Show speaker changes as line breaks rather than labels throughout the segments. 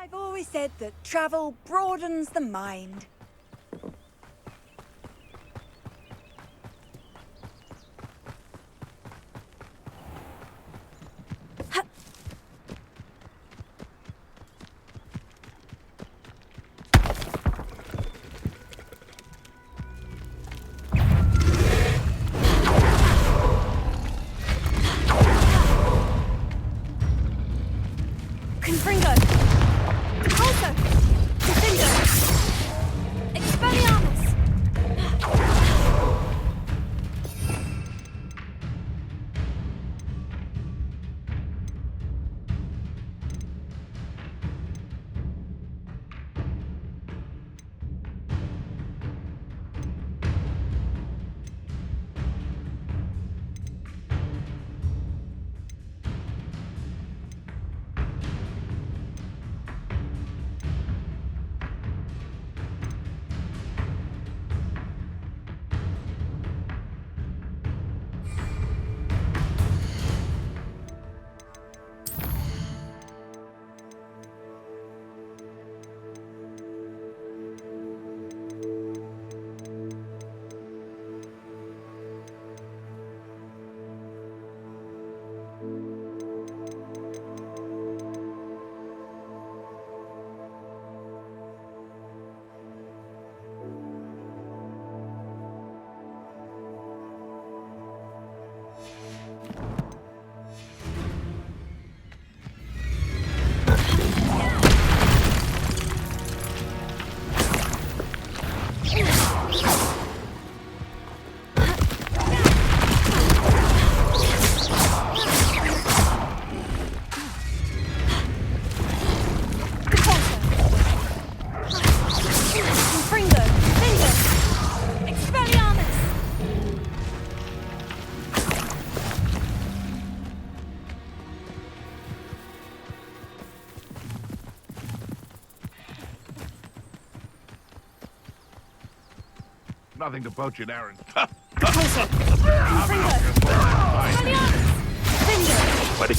I've always said that travel broadens the mind.
Nothing to poach an errand.
Closer.
Buddy.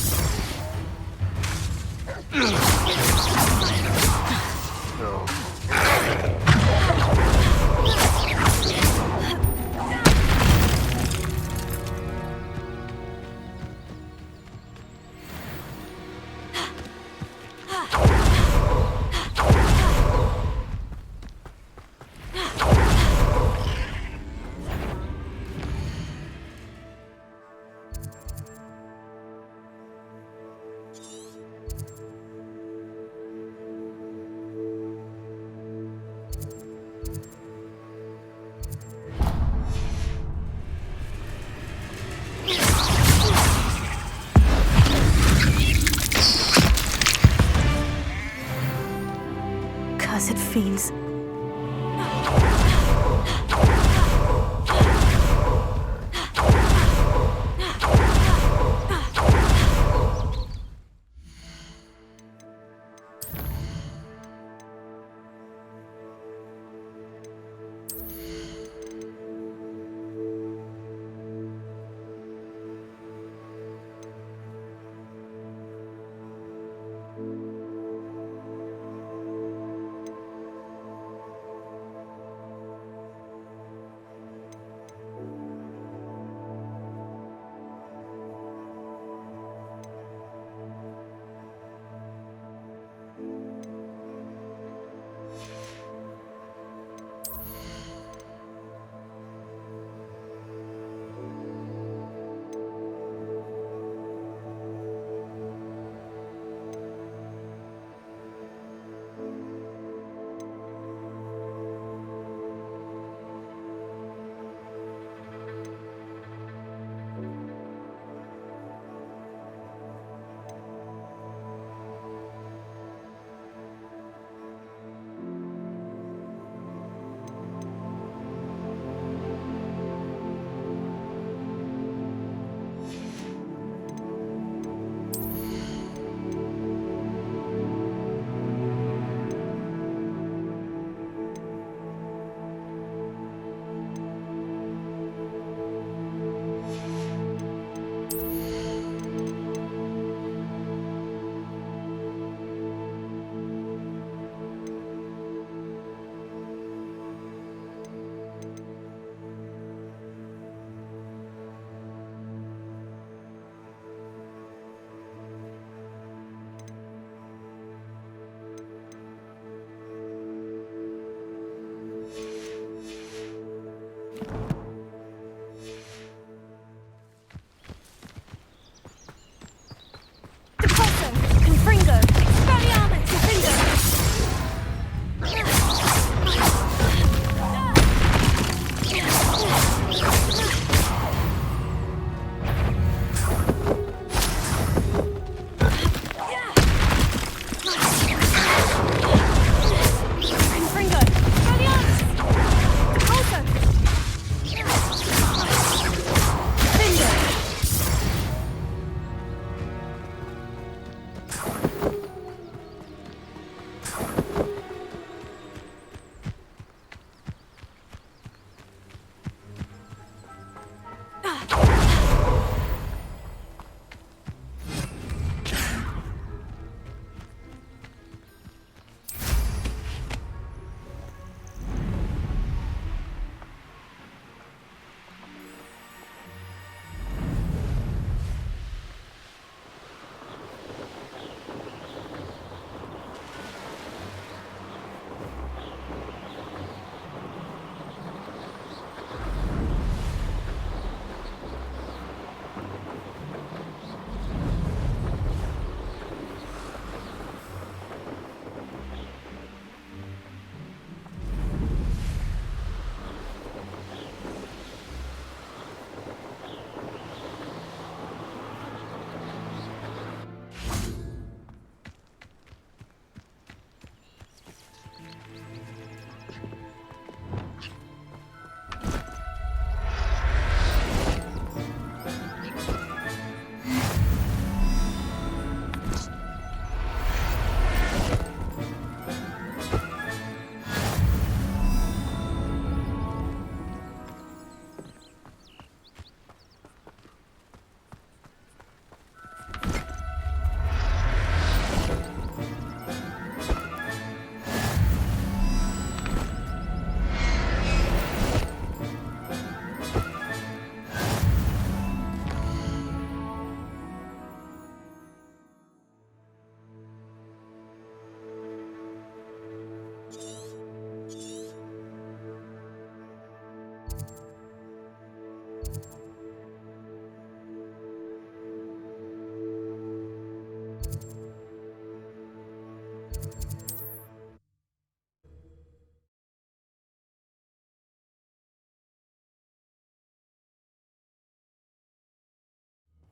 Cursed fiends.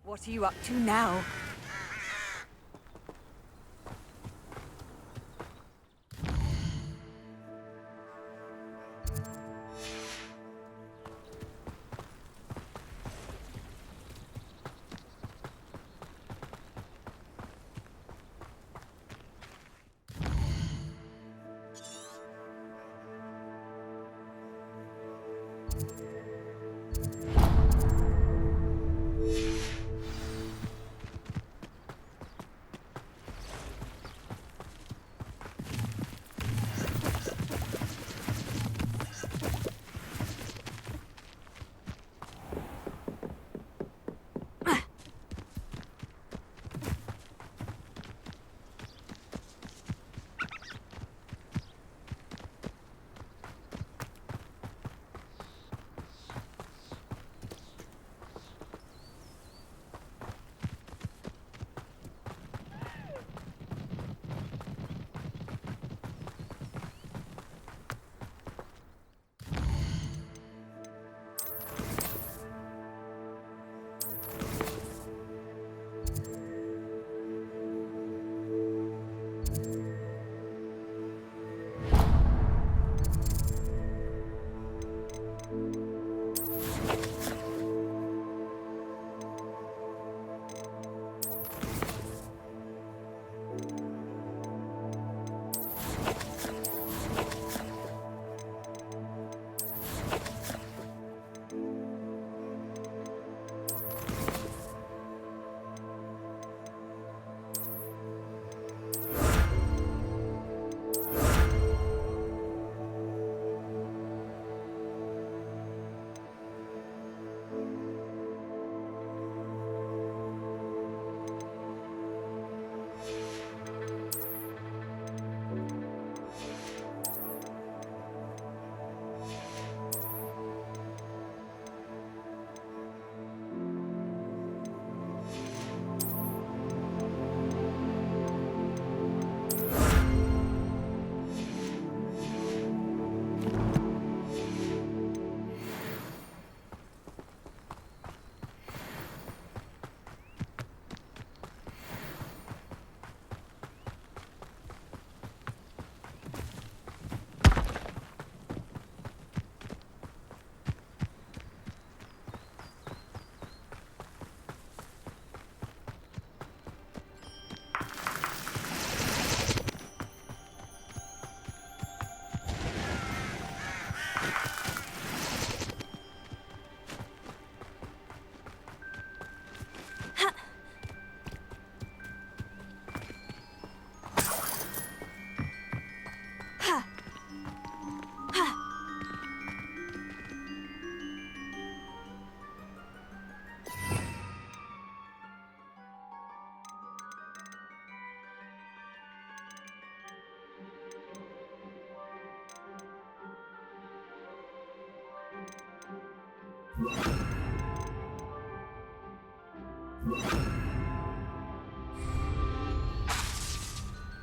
What are you up to now?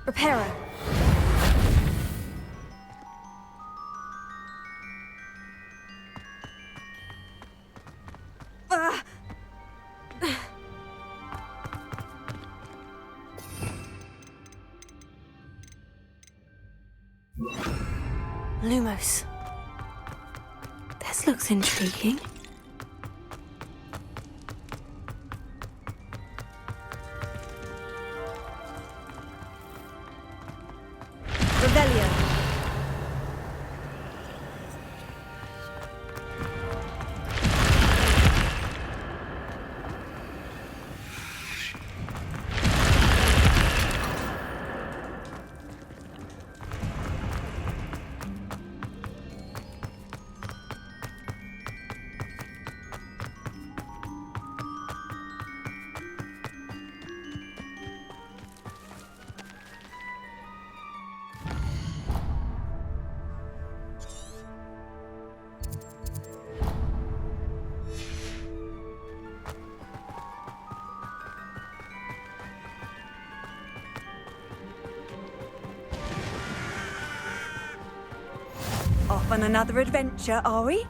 Reparo. Lumos. This looks intriguing.
Rebellion. Off on another adventure, are we?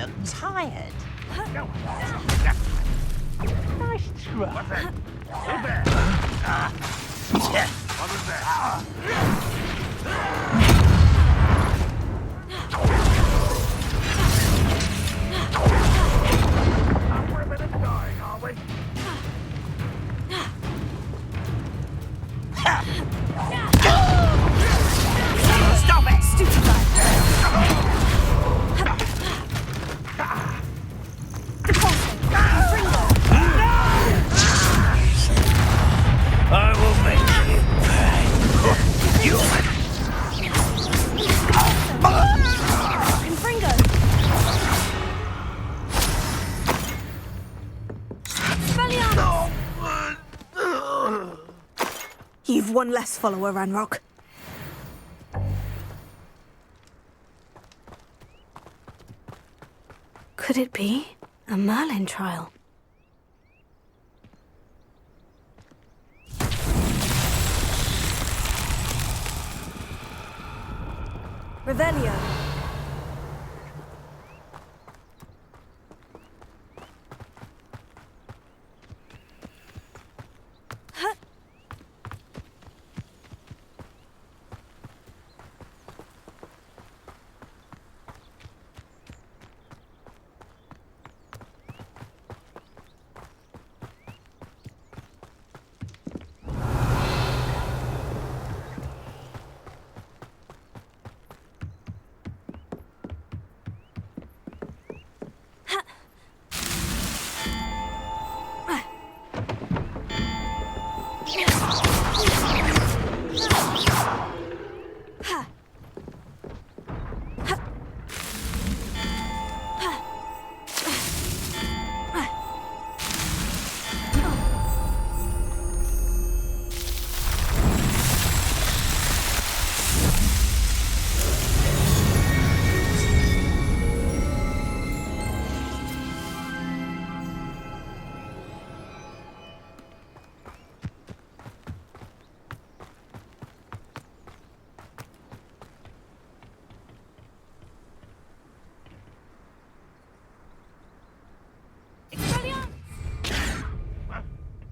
look tired.
No.
Nice try.
What's that? Who's there? What was that? We're a minute dying, are we?
Stop it! Stupid guy!
I will make you pay. You
You've one less follower, Ranrock. Could it be a Merlin trial? Revelio.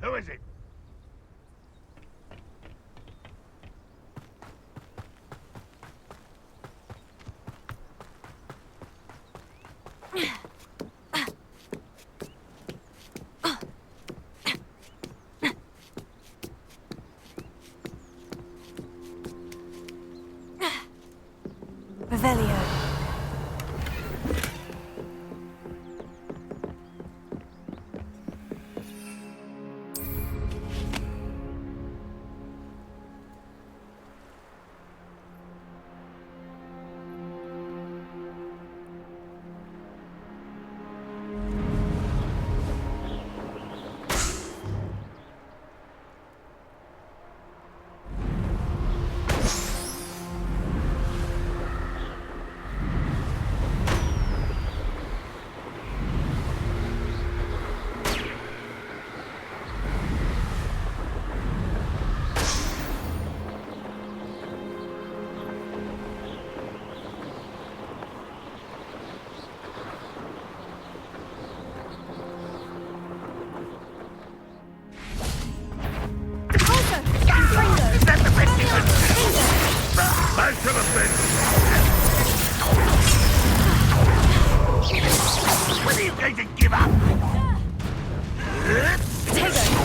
Who is it?
Revelio.
I should have been. When are you going to give up?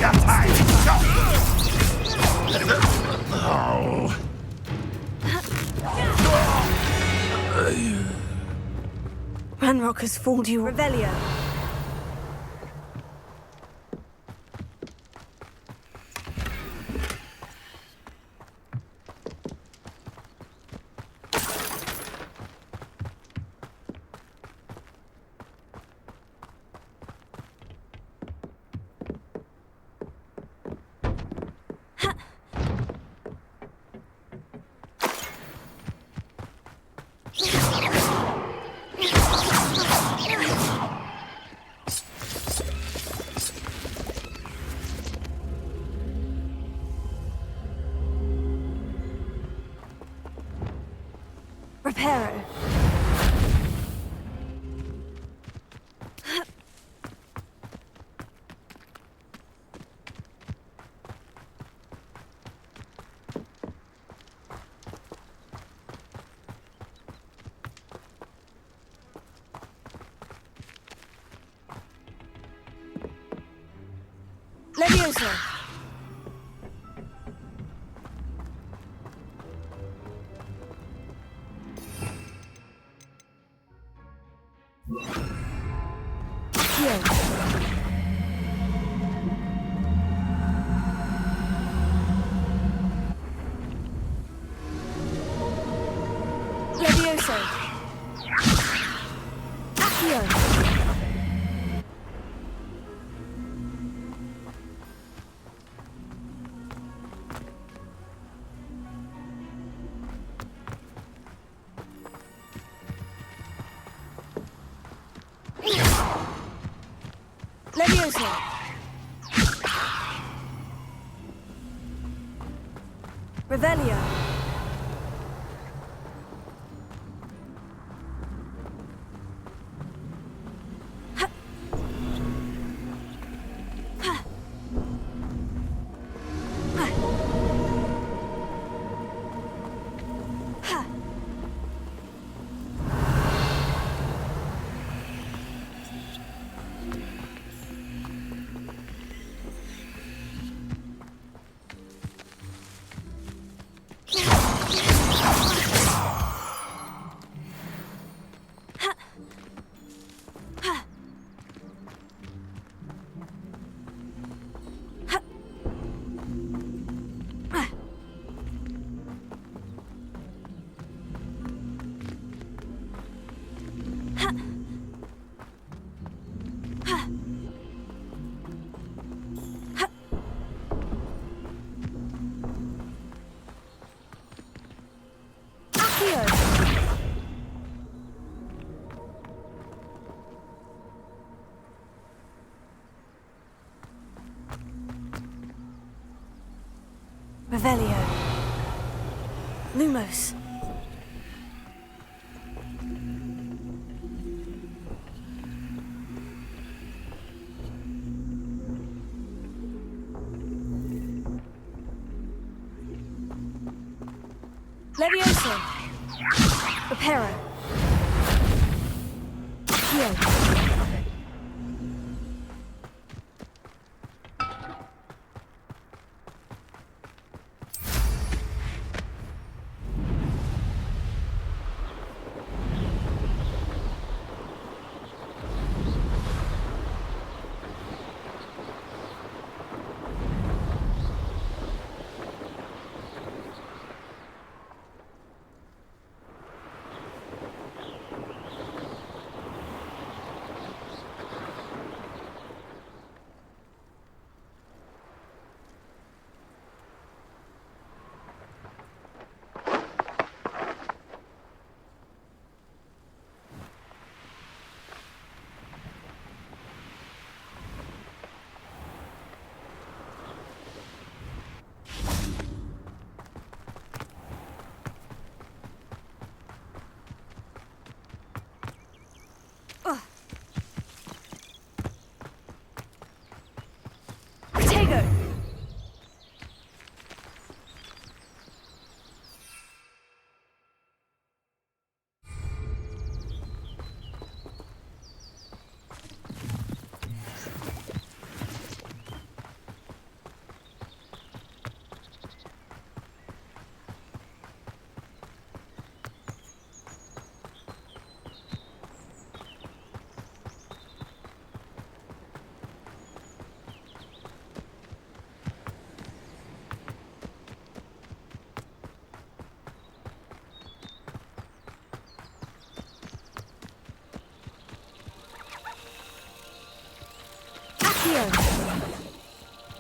Your time is up. Oh.
Ranrock has fooled you. Revelio. Reparo. Levioso. Accio. Levioso. Accio. Levioso. Revelio. Revelio. Lumos. Levioso. Reparo. Heal.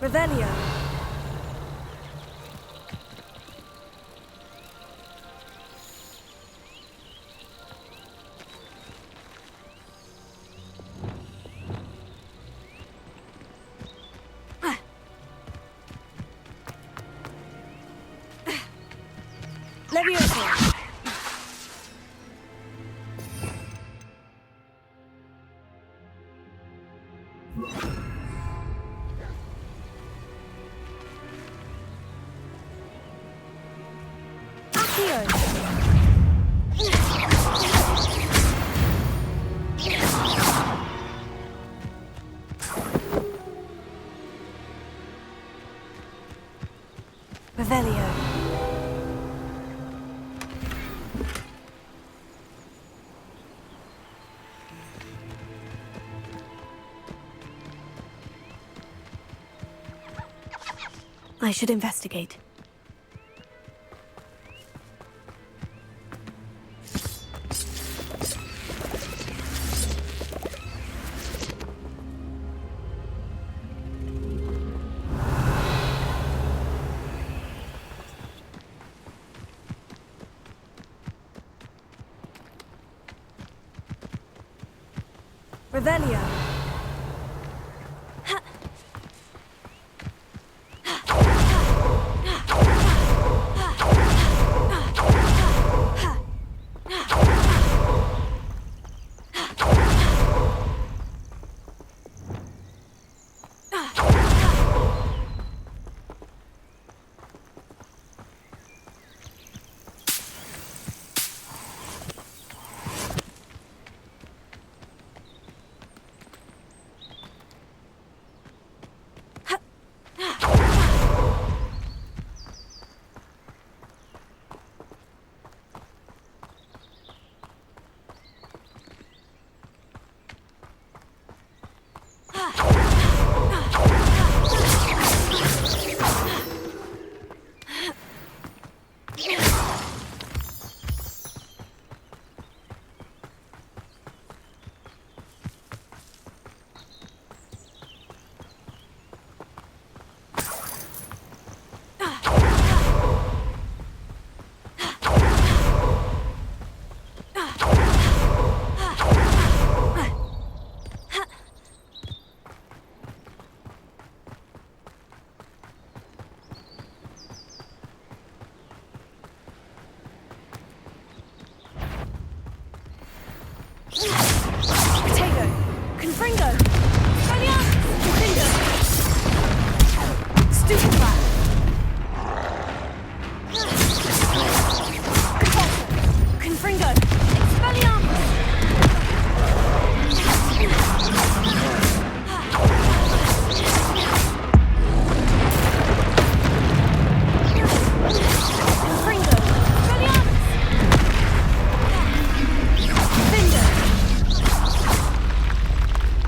Revelio. Levioso. Revelio. I should investigate. Revelio.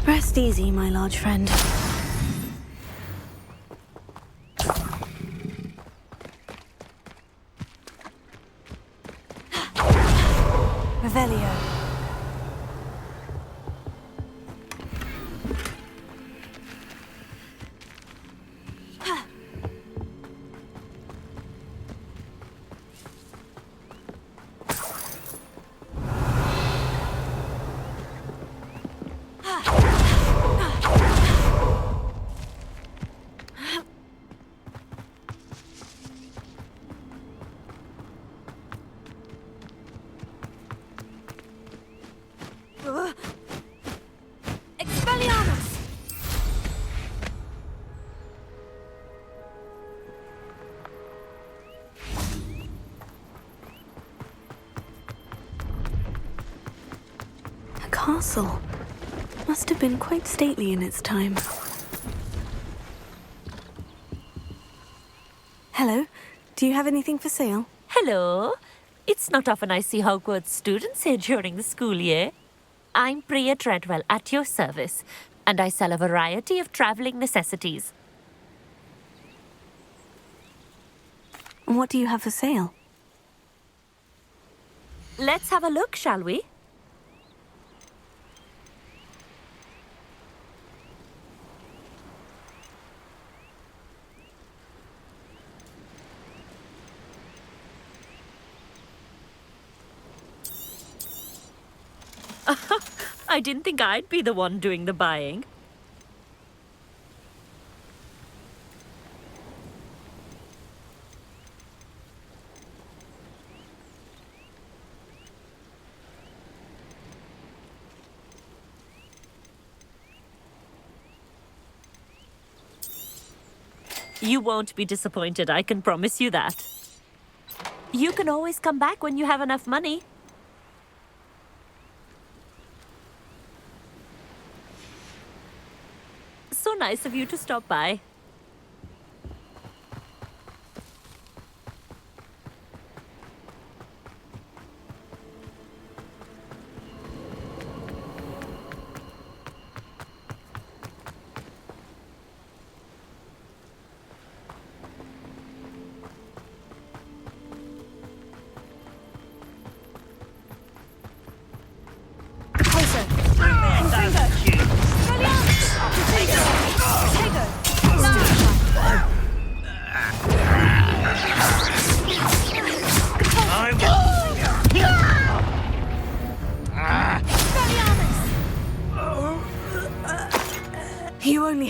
Rest easy, my large friend. Revelio. Castle. Must have been quite stately in its time. Hello, do you have anything for sale?
Hello. It's not often I see Hogwarts students here during the school year. I'm Priya Treadwell at your service, and I sell a variety of traveling necessities.
What do you have for sale?
Let's have a look, shall we? I didn't think I'd be the one doing the buying. You won't be disappointed, I can promise you that. You can always come back when you have enough money. So nice of you to stop by.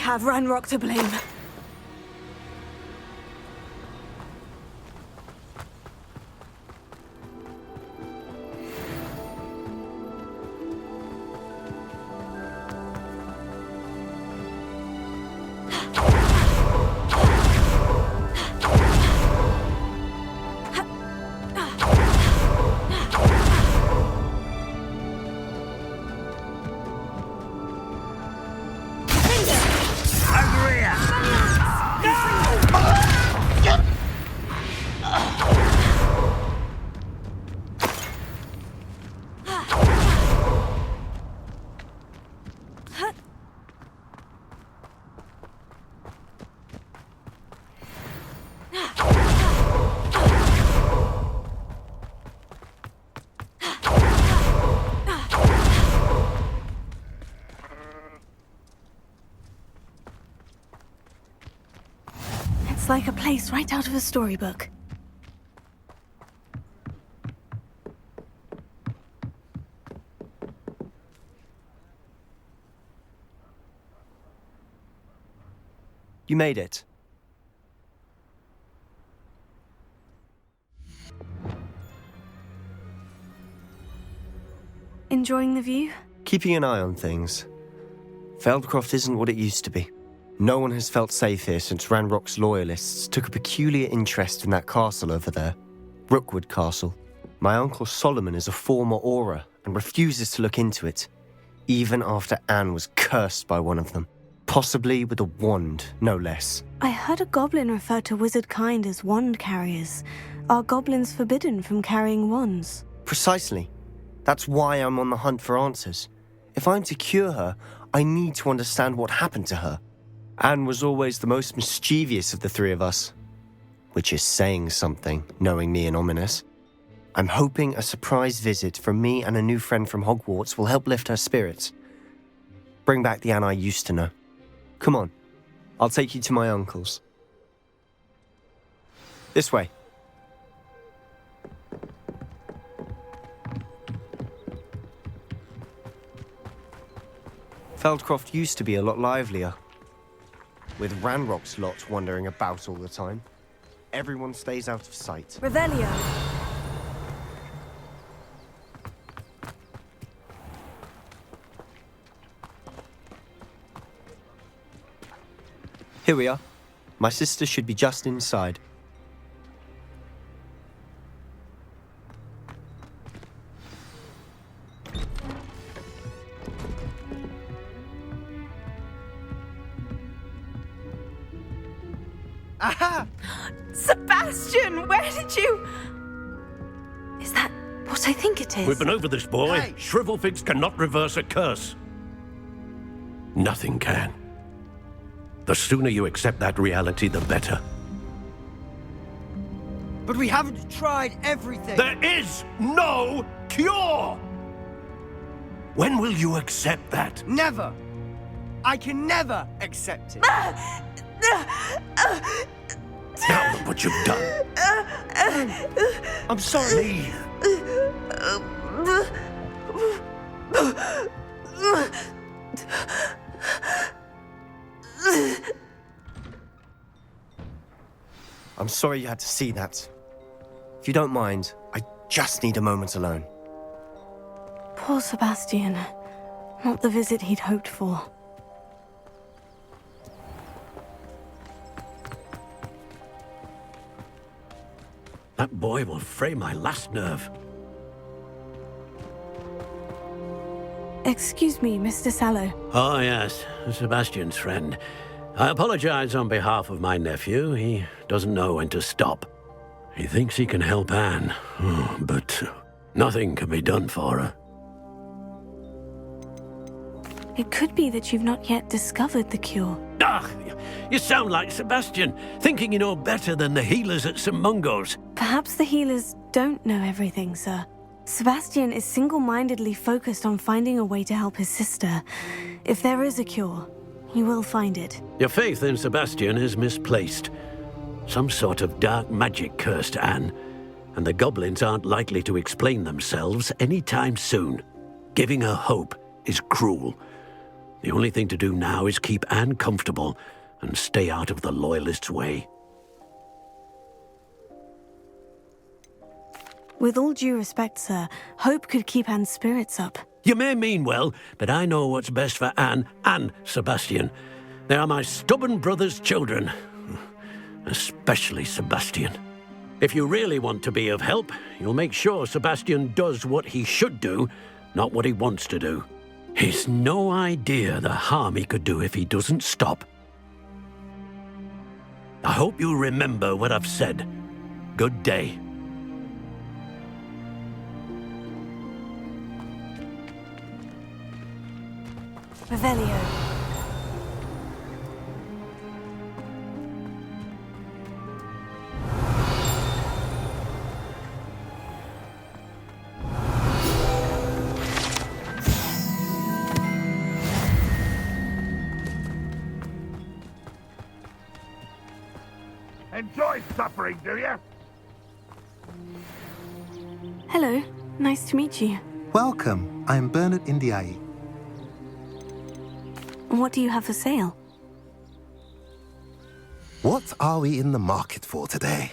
have Ranrock to blame. It's like a place right out of a storybook.
You made it.
Enjoying the view?
Keeping an eye on things. Feldcroft isn't what it used to be. No one has felt safe here since Ranrock's loyalists took a peculiar interest in that castle over there. Rookwood Castle. My uncle Solomon is a former Auror and refuses to look into it, even after Anne was cursed by one of them. Possibly with a wand, no less.
I heard a goblin refer to wizard kind as wand carriers. Are goblins forbidden from carrying wands?
Precisely. That's why I'm on the hunt for answers. If I'm to cure her, I need to understand what happened to her. Anne was always the most mischievous of the three of us. Which is saying something, knowing me and Ominous. I'm hoping a surprise visit from me and a new friend from Hogwarts will help lift her spirits. Bring back the Anne I used to know. Come on, I'll take you to my uncle's. This way. Feldcroft used to be a lot livelier. With Ranrock's lot wandering about all the time. Everyone stays out of sight.
Revelio.
Here we are. My sister should be just inside.
Aha! Sebastian, where did you...
Is that what I think it is?
We've been over this, boy.
Hey.
Shrivelfigs cannot reverse a curse. Nothing can. The sooner you accept that reality, the better.
But we haven't tried everything.
There is no cure! When will you accept that?
Never. I can never accept it.
Now look what you've done.
I'm sorry.
Leave.
I'm sorry you had to see that. If you don't mind, I just need a moment alone.
Poor Sebastian. Not the visit he'd hoped for.
That boy will fray my last nerve.
Excuse me, Mr. Sallow.
Oh, yes, Sebastian's friend. I apologize on behalf of my nephew. He doesn't know when to stop. He thinks he can help Anne, but nothing can be done for her.
It could be that you've not yet discovered the cure.
Ah, you sound like Sebastian, thinking you know better than the healers at St. Mungo's.
Perhaps the healers don't know everything, sir. Sebastian is single-mindedly focused on finding a way to help his sister. If there is a cure, he will find it.
Your faith in Sebastian is misplaced. Some sort of dark magic cursed Anne, and the goblins aren't likely to explain themselves anytime soon. Giving her hope is cruel. The only thing to do now is keep Anne comfortable and stay out of the Loyalists' way.
With all due respect, sir, hope could keep Anne's spirits up.
You may mean well, but I know what's best for Anne and Sebastian. They are my stubborn brother's children. Especially Sebastian. If you really want to be of help, you'll make sure Sebastian does what he should do, not what he wants to do. He's no idea the harm he could do if he doesn't stop. I hope you remember what I've said. Good day.
Revelio.
Enjoy suffering, do you?
Hello, nice to meet you.
Welcome. I am Bernard Indiai.
What do you have for sale?
What are we in the market for today?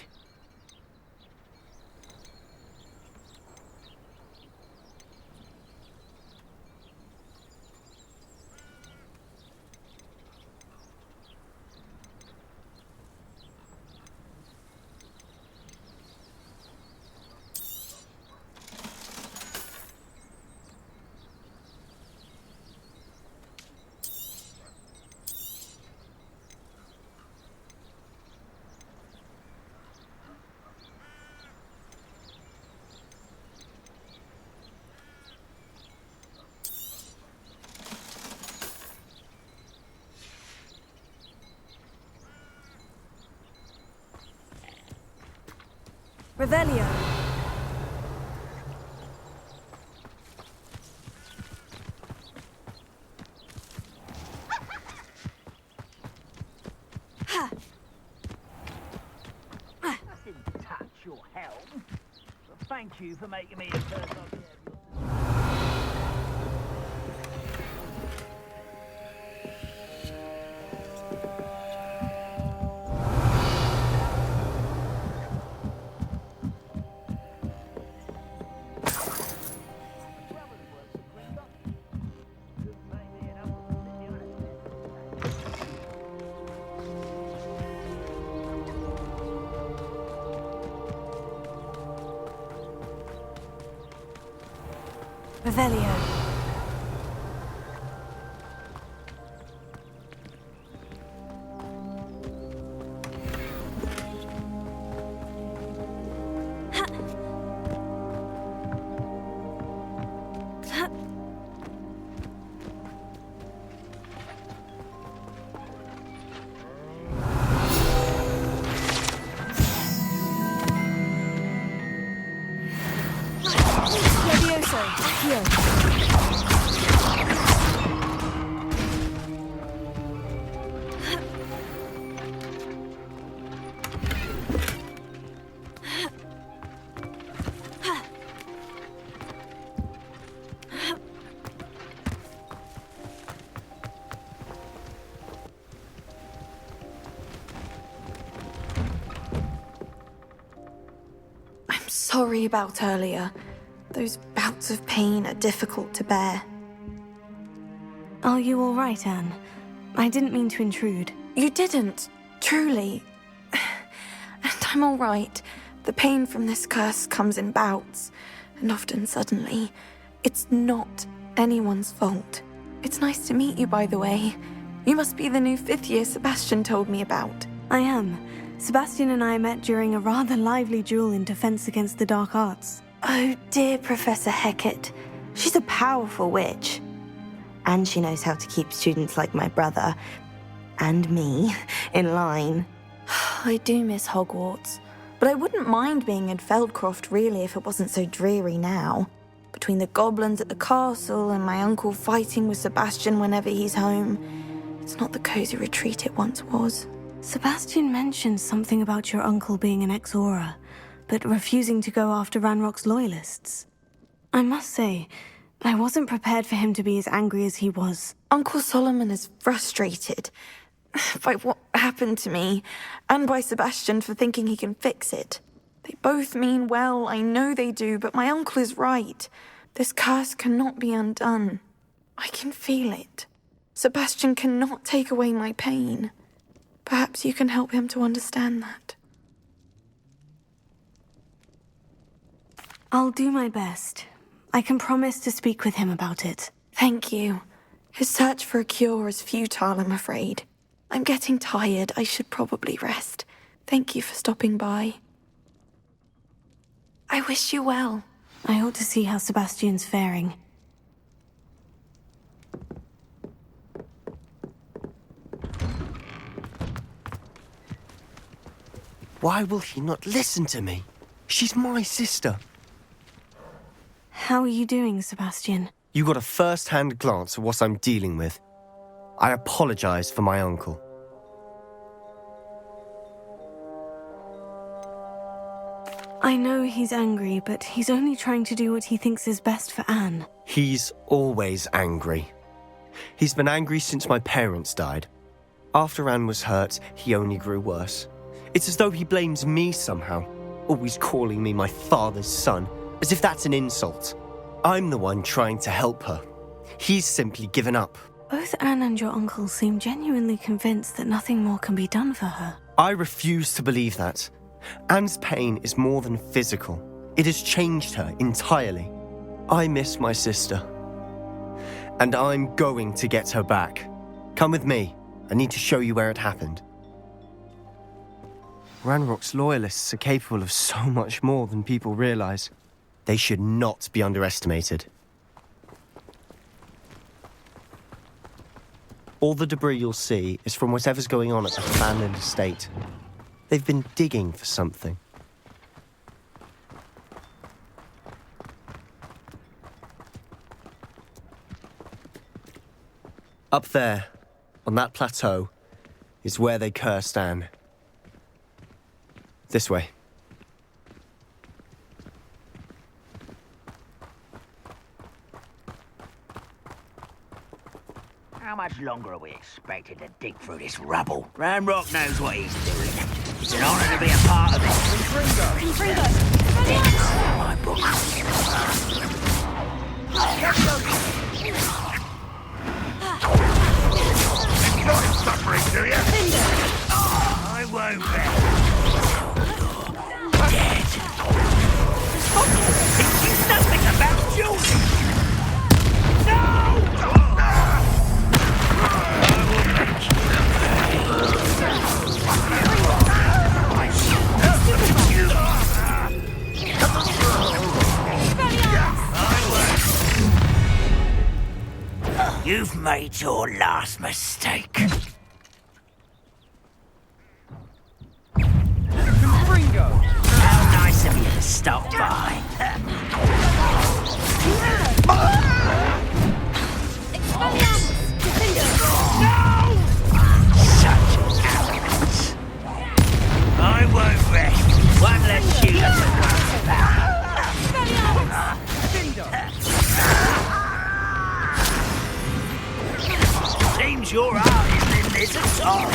Revelio.
Didn't touch your helm. But thank you for making me a person.
Revelio.
Sorry about earlier. Those bouts of pain are difficult to bear.
Are you all right, Anne? I didn't mean to intrude.
You didn't, truly. And I'm all right. The pain from this curse comes in bouts, and often suddenly. It's not anyone's fault. It's nice to meet you, by the way. You must be the new 5th year Sebastian told me about.
I am. Sebastian and I met during a rather lively duel in defense against the dark arts.
Oh, dear Professor Hecat. She's a powerful witch. And she knows how to keep students like my brother, and me, in line. I do miss Hogwarts, but I wouldn't mind being in Feldcroft, really, if it wasn't so dreary now. Between the goblins at the castle and my uncle fighting with Sebastian whenever he's home, it's not the cozy retreat it once was.
Sebastian mentioned something about your uncle being an ex-Aura, but refusing to go after Ranrock's loyalists. I must say, I wasn't prepared for him to be as angry as he was.
Uncle Solomon is frustrated by what happened to me, and by Sebastian for thinking he can fix it. They both mean well, I know they do, but my uncle is right. This curse cannot be undone. I can feel it. Sebastian cannot take away my pain. Perhaps you can help him to understand that.
I'll do my best. I can promise to speak with him about it.
Thank you. His search for a cure is futile, I'm afraid. I'm getting tired. I should probably rest. Thank you for stopping by. I wish you well.
I ought to see how Sebastian's faring.
Why will he not listen to me? She's my sister.
How are you doing, Sebastian?
You got a first-hand glance at what I'm dealing with. I apologize for my uncle.
I know he's angry, but he's only trying to do what he thinks is best for Anne.
He's always angry. He's been angry since my parents died. After Anne was hurt, he only grew worse. It's as though he blames me somehow, always calling me my father's son, as if that's an insult. I'm the one trying to help her. He's simply given up.
Both Anne and your uncle seem genuinely convinced that nothing more can be done for her.
I refuse to believe that. Anne's pain is more than physical. It has changed her entirely. I miss my sister. And I'm going to get her back. Come with me. I need to show you where it happened. Ranrock's loyalists are capable of so much more than people realize. They should not be underestimated. All the debris you'll see is from whatever's going on at the Fanland estate. They've been digging for something. Up there, on that plateau, is where they cursed Anne. This way.
How much longer are we expected to dig through this rubble? Ranrock knows what he's doing. It's an honor to be a part of it. My book.
Enjoy suffering, do you? I won't bet.
Dead. Thinking nothing about children. You've made your last mistake.
Bringo!
How nice of you to stop by. Such arrogance. I won't rest. One less shooter to worry about. Seems your heart isn't in this at all.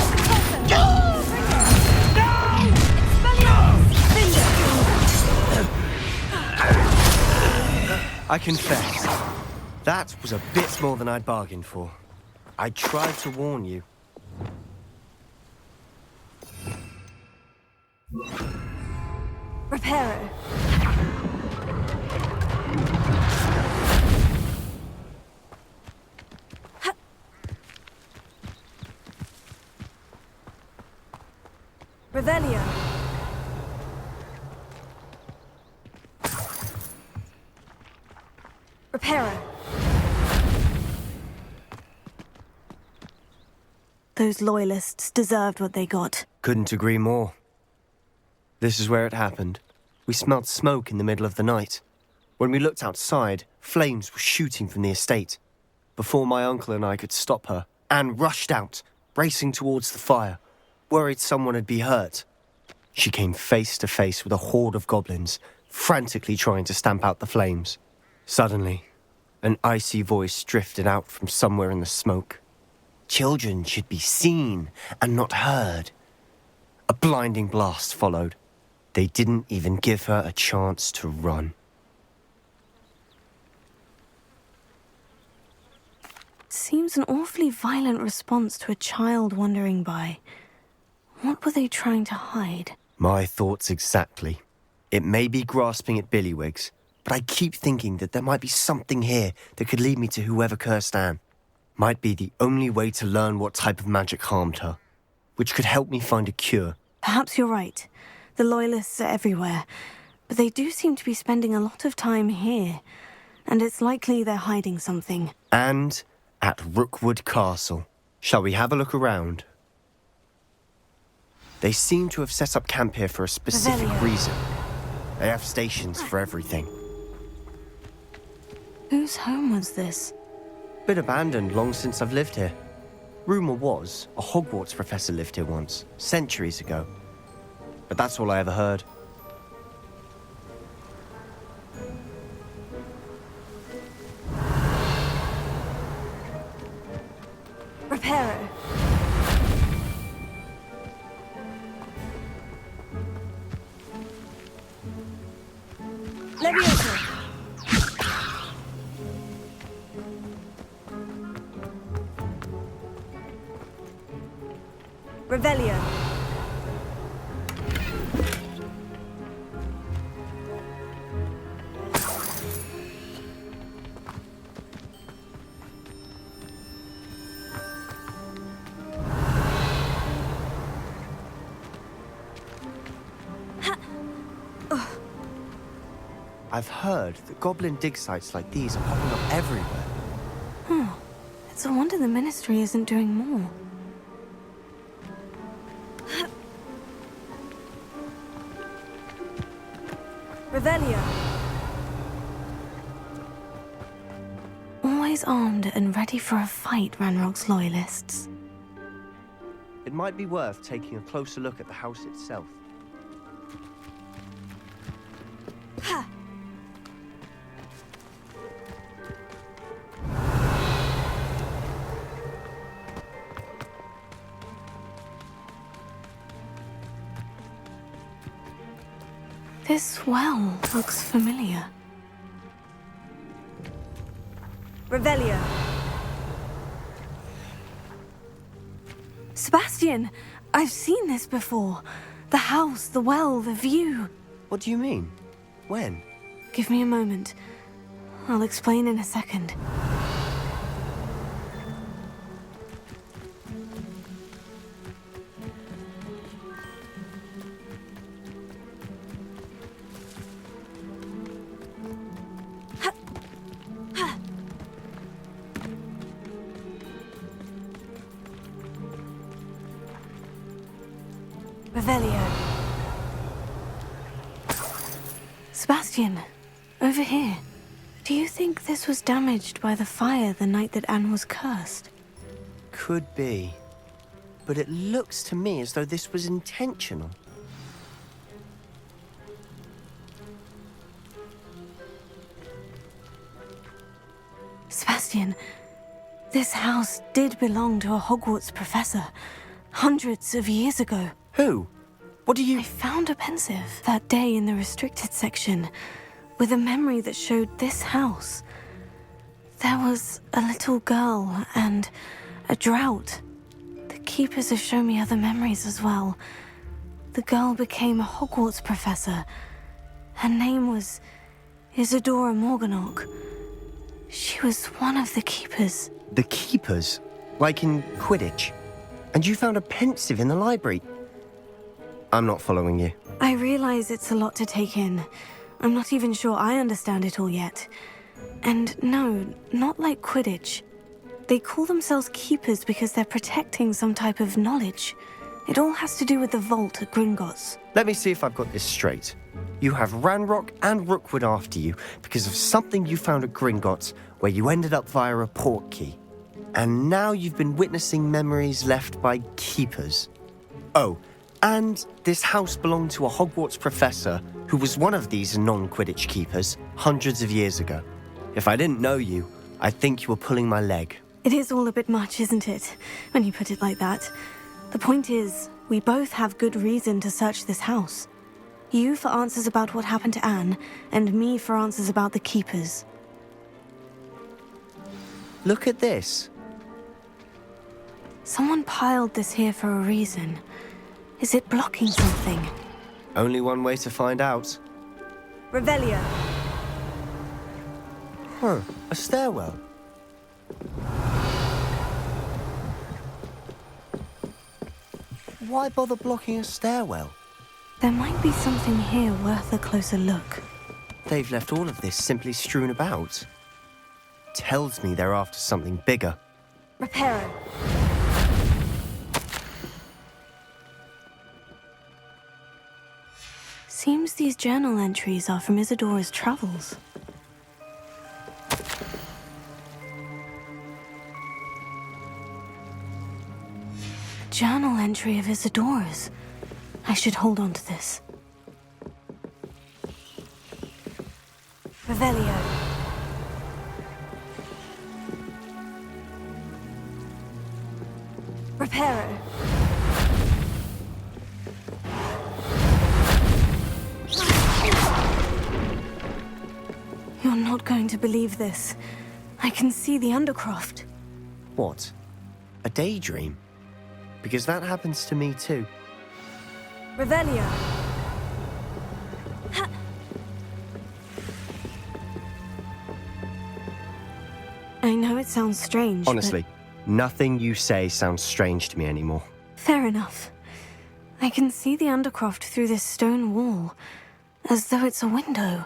I confess, that was a bit more than I'd bargained for. I tried to warn you.
Reparo. Revelio. Reparo. Those loyalists deserved what they got.
Couldn't agree more. This is where it happened. We smelled smoke in the middle of the night. When we looked outside, flames were shooting from the estate. Before my uncle and I could stop her, Anne rushed out, racing towards the fire, worried someone had been hurt. She came face to face with a horde of goblins, frantically trying to stamp out the flames. Suddenly, An icy voice drifted out from somewhere in the smoke. Children should be seen and not heard. A blinding blast followed. They didn't even give her a chance to run.
Seems an awfully violent response to a child wandering by. What were they trying to hide?
My thoughts exactly. It may be grasping at Billywigs, but I keep thinking that there might be something here that could lead me to whoever cursed Anne. Might be the only way to learn what type of magic harmed her, which could help me find a cure.
Perhaps you're right. The Loyalists are everywhere, but they do seem to be spending a lot of time here, and it's likely they're hiding something.
And at Rookwood Castle. Shall we have a look around? They seem to have set up camp here for a specific reason. They have stations for everything.
Whose home was this?
Been abandoned long since I've lived here. Rumour was a Hogwarts professor lived here once, centuries ago. But that's all I ever heard.
Reparo. Leviosa. Revelio.
I've heard that goblin dig sites like these are popping up everywhere.
It's a wonder the Ministry isn't doing more. Revelio. Always armed and ready for a fight, Ranrock's Loyalists.
It might be worth taking a closer look at the house itself.
This well looks familiar. Revelio. Sebastian! I've seen this before. The house, the well, the view.
What do you mean? When?
Give me a moment. I'll explain in a second. Revelio. Sebastian, over here. Do you think this was damaged by the fire the night that Anne was cursed?
Could be. But it looks to me as though this was intentional.
Sebastian, this house did belong to a Hogwarts professor, hundreds of years ago.
Who? What do you...
I found a pensive that day in the restricted section, with a memory that showed this house. There was a little girl and a drought. The keepers have shown me other memories as well. The girl became a Hogwarts professor. Her name was Isadora Morganach. She was one of the keepers.
The keepers? Like in Quidditch? And you found a pensive in the library? I'm not following you.
I realize it's a lot to take in. I'm not even sure I understand it all yet. And no, not like Quidditch. They call themselves keepers because they're protecting some type of knowledge. It all has to do with the vault at Gringotts.
Let me see if I've got this straight. You have Ranrock and Rookwood after you because of something you found at Gringotts where you ended up via a portkey. And now you've been witnessing memories left by keepers. Oh, and this house belonged to a Hogwarts professor who was one of these non-Quidditch keepers hundreds of years ago. If I didn't know you, I'd think you were pulling my leg.
It is all a bit much, isn't it, when you put it like that? The point is, we both have good reason to search this house. You for answers about what happened to Anne, and me for answers about the Keepers.
Look at this.
Someone piled this here for a reason. Is it blocking something?
Only one way to find out.
Revelio.
Huh, a stairwell. Why bother blocking a stairwell?
There might be something here worth a closer look.
They've left all of this simply strewn about. Tells me they're after something bigger.
Reparo.
Seems these journal entries are from Isadora's travels. A journal entry of Isadora's. I should hold on to this.
Revelio. Reparo.
You're not going to believe this. I can see the Undercroft.
What? A daydream? Because that happens to me too.
Revelio.
I know it sounds strange,
Honestly, nothing you say sounds strange to me anymore.
Fair enough. I can see the Undercroft through this stone wall, as though it's a window.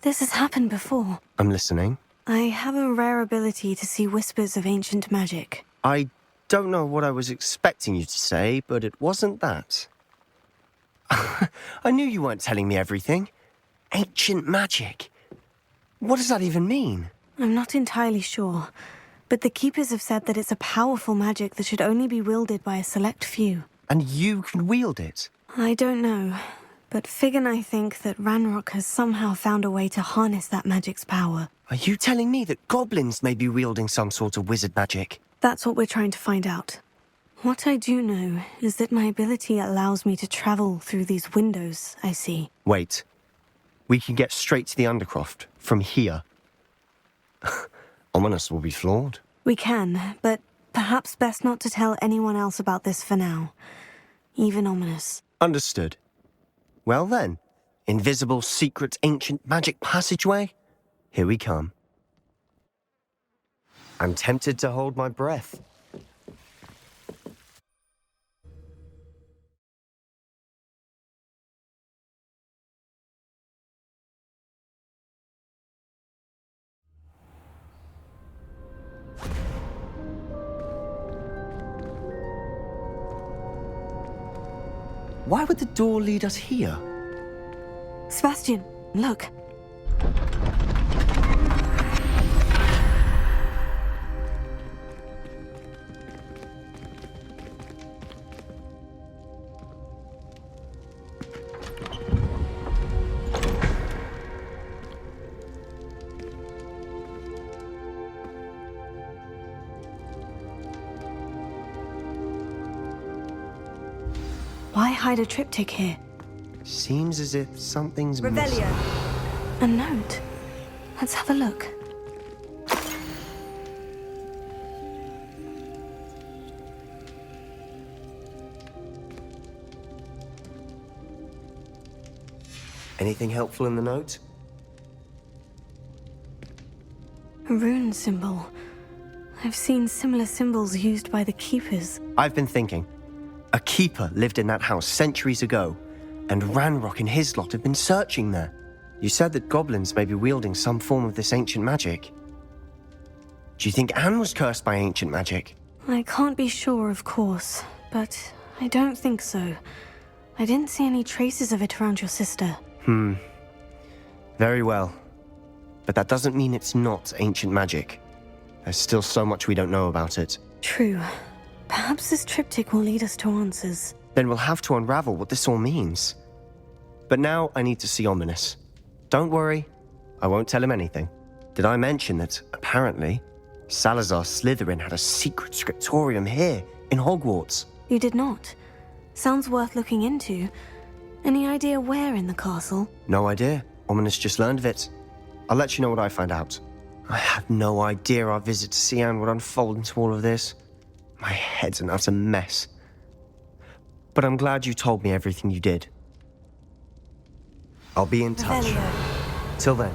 This has happened before.
I'm listening.
I have a rare ability to see whispers of ancient magic.
I don't know what I was expecting you to say, but it wasn't that. I knew you weren't telling me everything. Ancient magic. What does that even mean?
I'm not entirely sure, but the Keepers have said that it's a powerful magic that should only be wielded by a select few.
And you can wield it?
I don't know, but Fig and I think that Ranrock has somehow found a way to harness that magic's power.
Are you telling me that goblins may be wielding some sort of wizard magic?
That's what we're trying to find out. What I do know is that my ability allows me to travel through these windows I see.
Wait. We can get straight to the Undercroft from here. Ominous will be flawed.
We can, but perhaps best not to tell anyone else about this for now. Even Ominous.
Understood. Well then, invisible, secret, ancient magic passageway? Here we come. I'm tempted to hold my breath. Why would the door lead us here?
Sebastian, look. Why hide a triptych here?
Seems as if something's missing.
Revelio.
A note. Let's have a look.
Anything helpful in the note?
A rune symbol. I've seen similar symbols used by the Keepers.
I've been thinking. A keeper lived in that house centuries ago, and Ranrock and his lot have been searching there. You said that goblins may be wielding some form of this ancient magic. Do you think Anne was cursed by ancient magic?
I can't be sure, of course, but I don't think so. I didn't see any traces of it around your sister.
Very well. But that doesn't mean it's not ancient magic. There's still so much we don't know about it.
True. Perhaps this triptych will lead us to answers.
Then we'll have to unravel what this all means. But now I need to see Ominous. Don't worry, I won't tell him anything. Did I mention that, apparently, Salazar Slytherin had a secret scriptorium here, in Hogwarts?
You did not. Sounds worth looking into. Any idea where in the castle?
No idea. Ominous just learned of it. I'll let you know what I find out. I had no idea our visit to Sian would unfold into all of this. My head's an utter mess. But I'm glad you told me everything you did. I'll be in touch. Till then.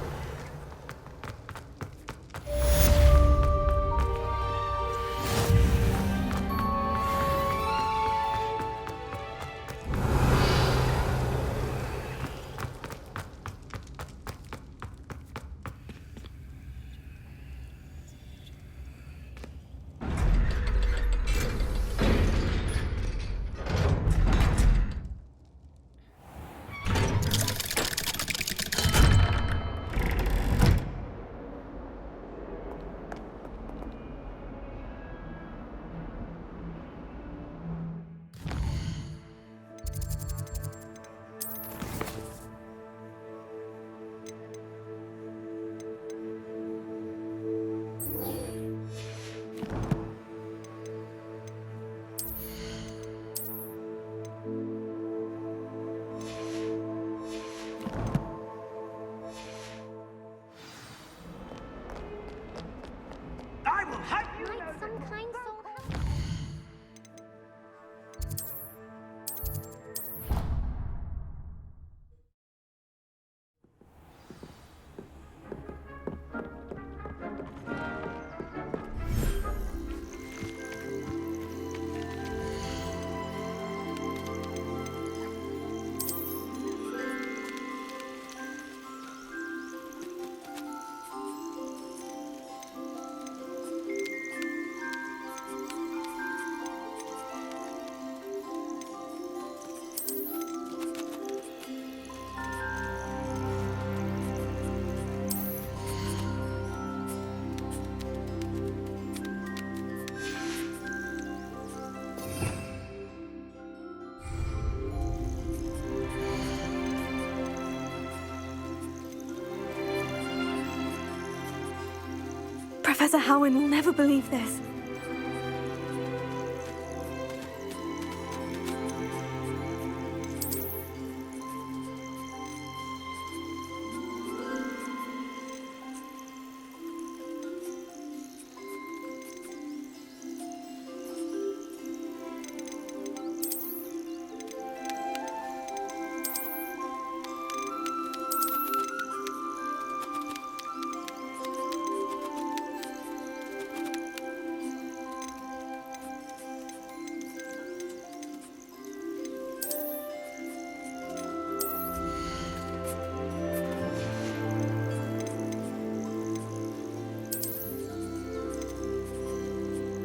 Professor Howin will never believe this.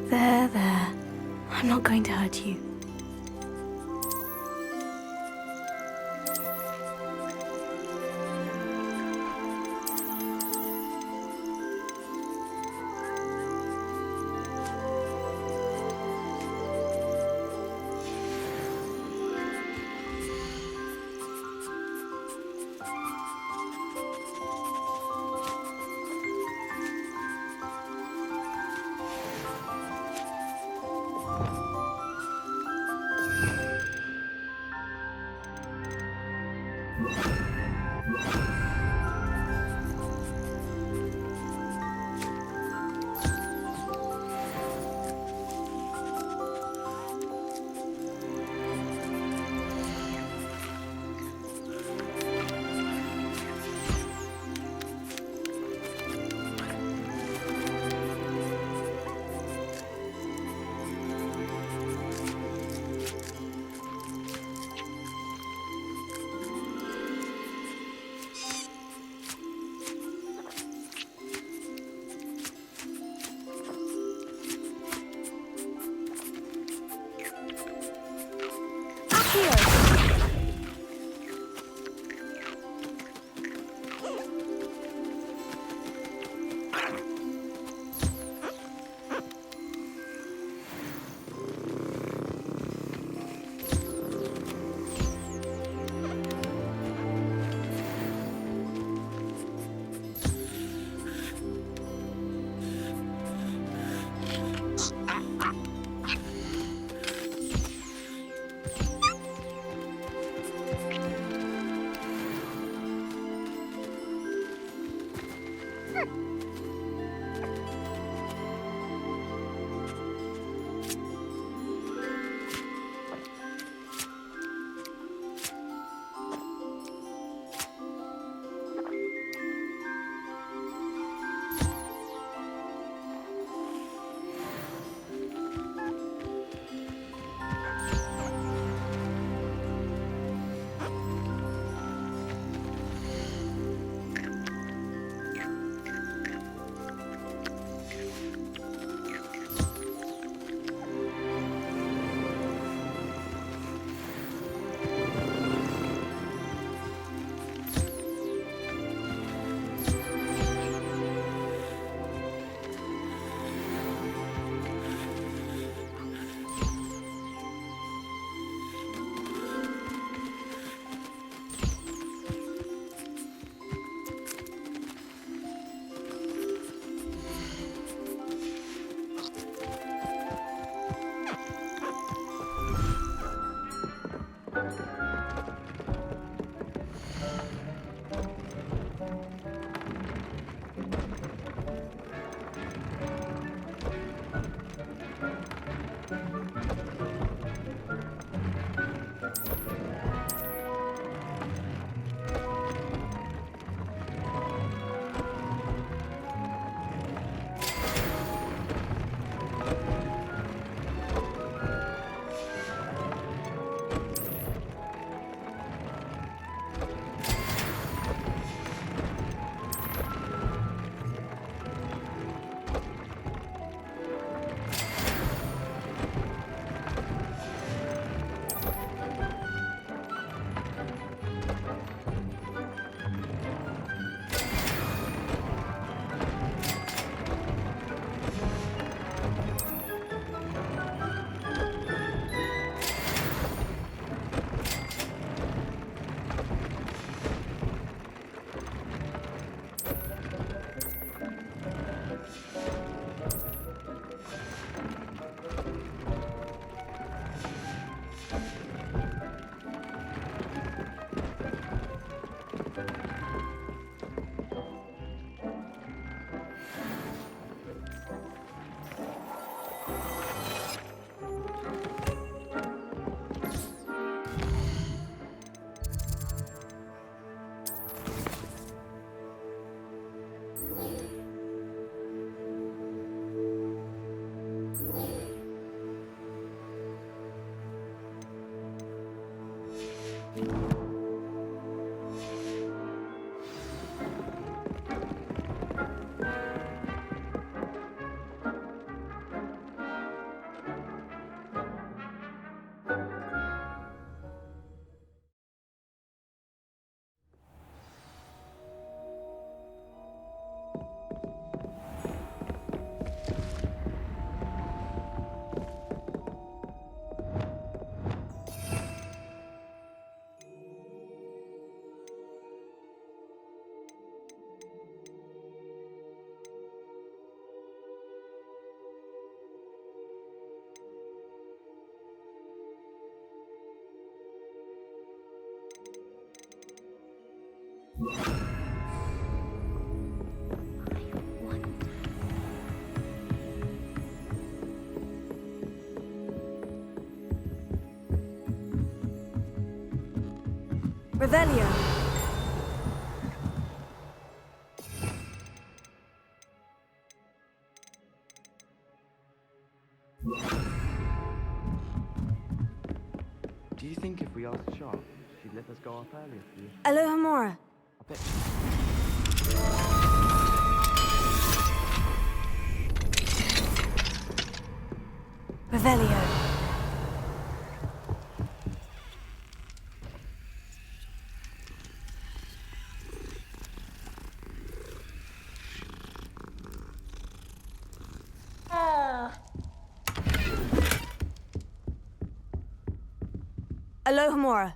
There. I'm not going to hurt you.
Revelio.
Do you think if we asked Sharp, she'd let us go up earlier for you?
Alohomora.
I bet.
Revelio. Alohomora.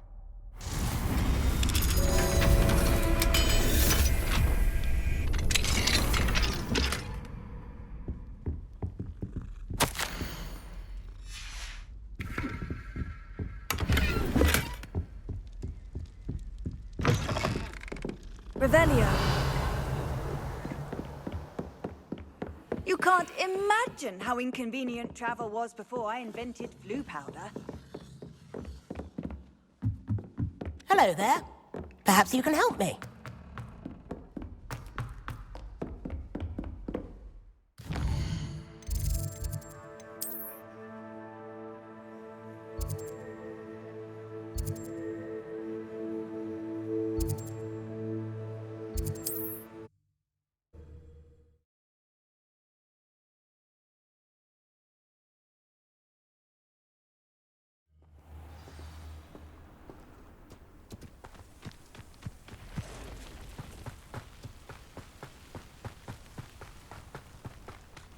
Revelio. Can't imagine how inconvenient travel was before I invented flu powder.
Hello there. Perhaps you can help me.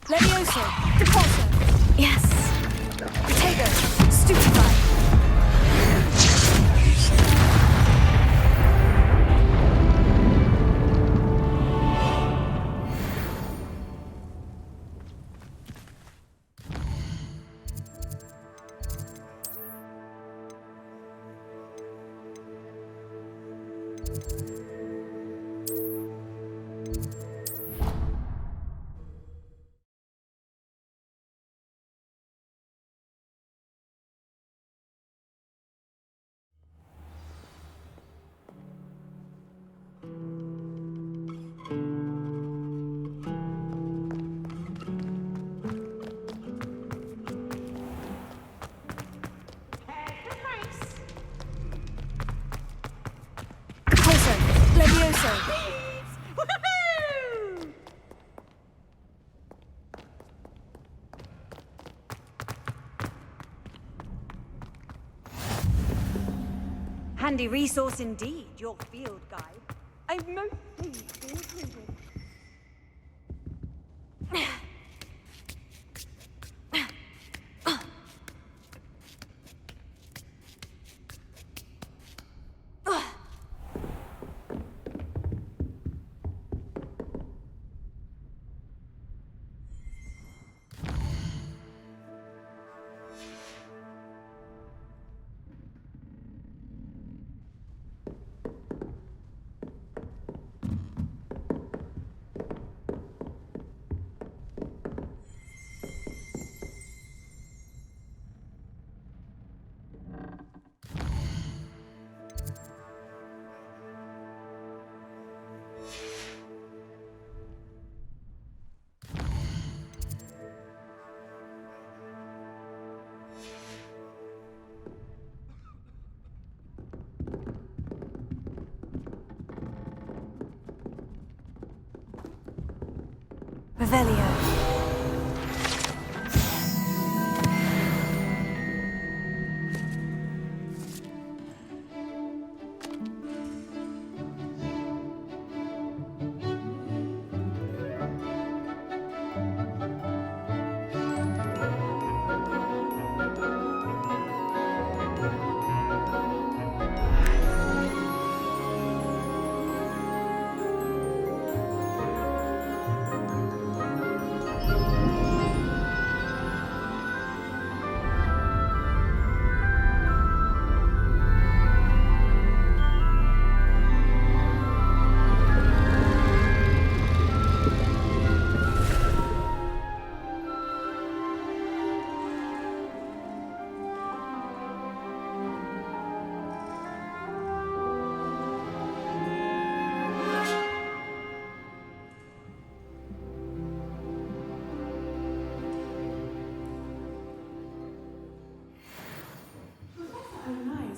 Levioso, Depulso.
Yes.
Potato, Stupefy. Levioso. Handy resource indeed, your field guide. I'm most pleased to include it.
Revelio.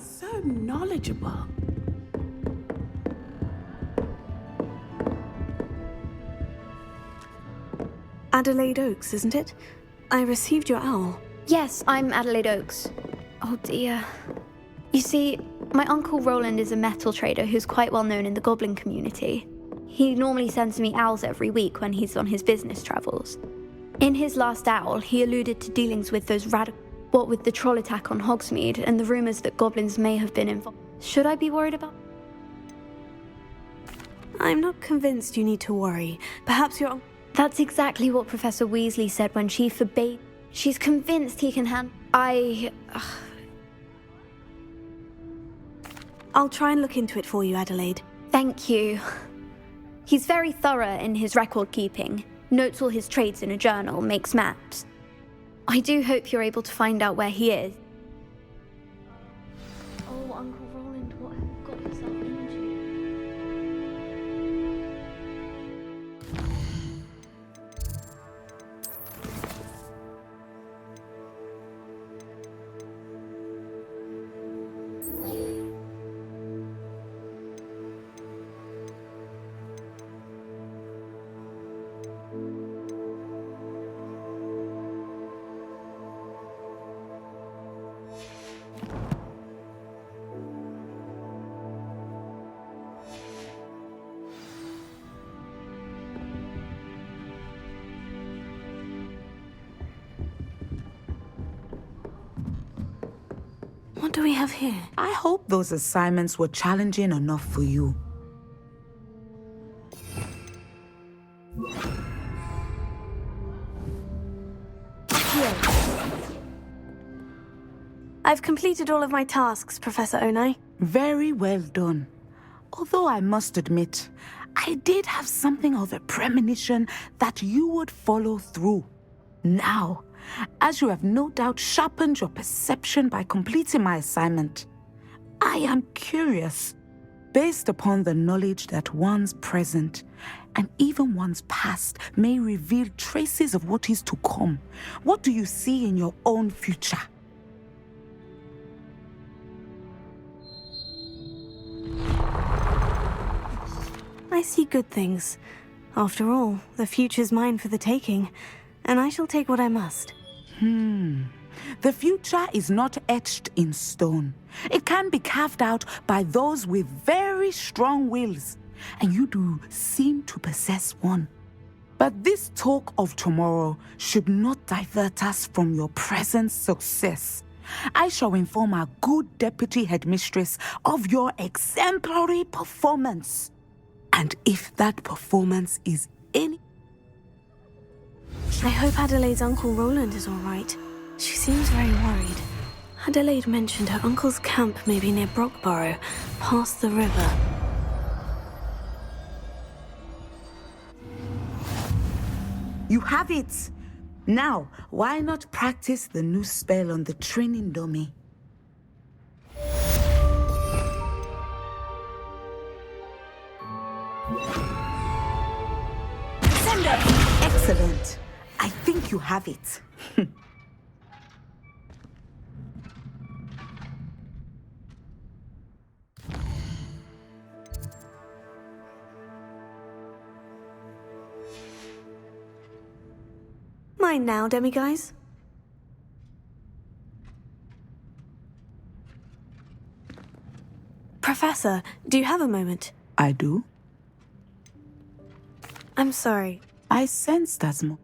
So knowledgeable.
Adelaide Oaks, isn't it? I received your owl.
Yes, I'm Adelaide Oaks. Oh dear. You see, my uncle Roland is a metal trader who's quite well known in the goblin community. He normally sends me owls every week when he's on his business travels. In his last owl, he alluded to dealings with those what with the troll attack on Hogsmeade and the rumours that goblins may have been involved. Should I be worried about?
I'm not convinced you need to worry. Perhaps you're...
That's exactly what Professor Weasley said when she forbade... She's convinced he can
I'll try and look into it for you, Adelaide.
Thank you. He's very thorough in his record keeping. notes all his trades in a journal, makes maps. I do hope you're able to find out where he is. Oh, Uncle Roland, what have you got yourself into?
What do we have here?
I hope those assignments were challenging enough for you.
I've completed all of my tasks, Professor Onai.
Very well done. Although I must admit, I did have something of a premonition that you would follow through. Now, as you have no doubt sharpened your perception by completing my assignment, I am curious, based upon the knowledge that one's present and even one's past may reveal traces of what is to come. What do you see in your own future?
I see good things. After all, the future's mine for the taking, and I shall take what I must.
The future is not etched in stone. It can be carved out by those with very strong wills, and you do seem to possess one. But this talk of tomorrow should not divert us from your present success. I shall inform our good deputy headmistress of your exemplary performance. And if that performance is any...
I hope Adelaide's Uncle Roland is all right. She seems very worried. Adelaide mentioned her uncle's camp may be near Brockborough, past the river.
You have it! Now, why not practice the new spell on the training dummy? Excellent. I think you have it.
Mine now, demiguise. Professor, do you have a moment?
I do.
I'm sorry.
I sensed as much.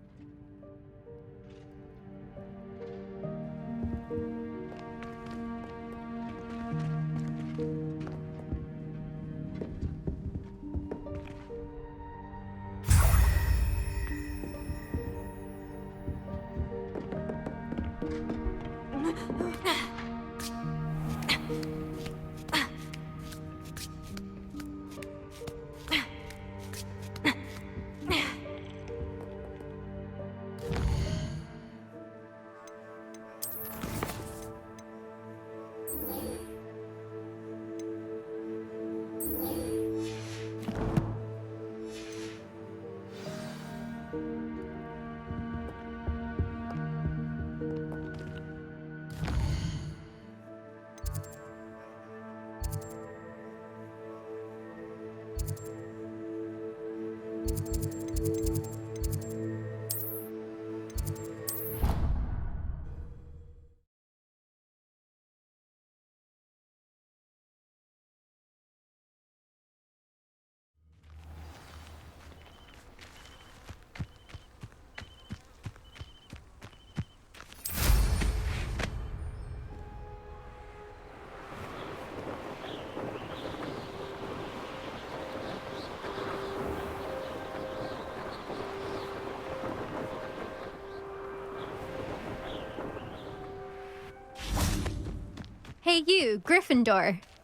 Hey you, Gryffindor.